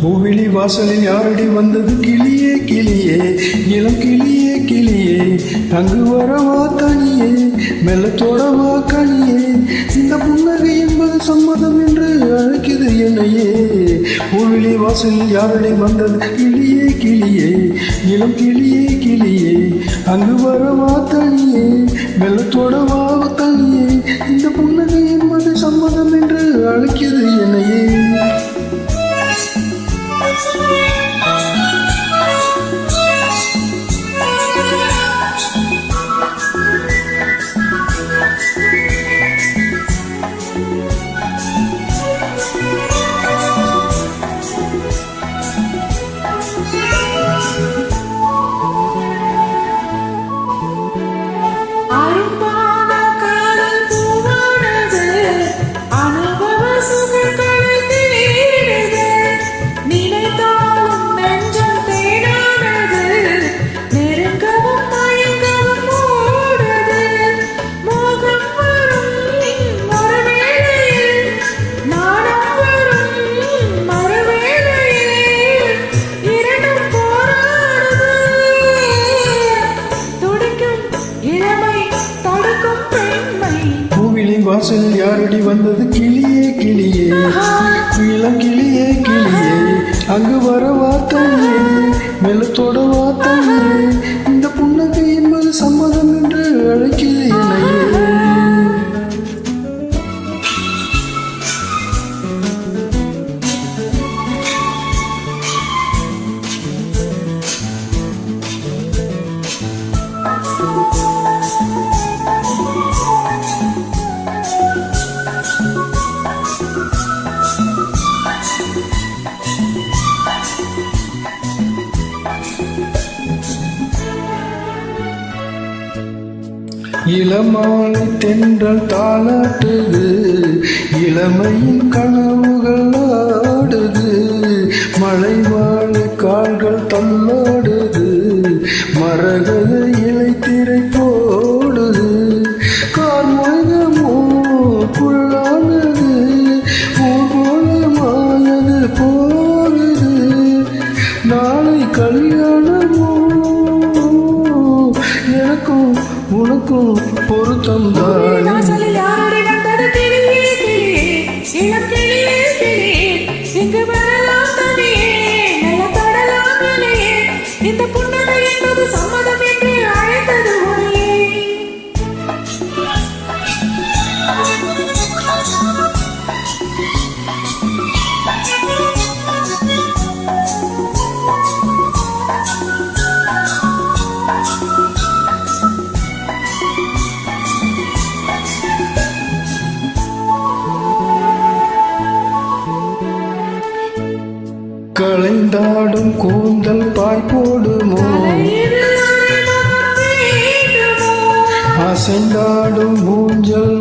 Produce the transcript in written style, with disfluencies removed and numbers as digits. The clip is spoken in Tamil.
பூவிழி வாசலில் யாரடி வந்தது கிளியே கிளியே இளம் கிளியே கிளியே அங்கு வரவா தனியே மெல்லத்தோடவா கனியே இந்த புன்னகை என்பது சம்மதம் என்று அழைக்குது என்னையே பூவிழி வாசலில் யாரடி வந்தது கிளியே கிளியே இளம் கிளியே கிளியே அங்கு வரவா தனியே மெல்லத்தோடவா தனியே இந்த புன்னகை என்பது சம்மதம் என்று அழைக்குது என்னையே வாசலில் யாரடி வந்தது கிளியே கிளியே இளம் கிளியே கிளியே அங்கு வரவா தனியே மெல்லத்தோடவா தனியே இந்த புன்னகை என்பது சம்மதம் என்று அழைக்குது என்னையே இளமாலை தென்றல் தாளாட்டுது இளமையின் கனவுகள் ஆடுது மழை வாழை கால்கள் தள்ளாடுது மரகத இலை திரை போடுது கார்மகமோ புல்லானது ஊர்வலமானது போகுது நாளை கல்யாணமோ எனக்கும் உனக்கும் பொருத்தம் இந்த புன்னகை என்பது சம்மதம் என்று அழைத்தது களைந்தாடும் கூந்தல் பாய் போடுமோ அசைந்தாடும் ஊஞ்சல்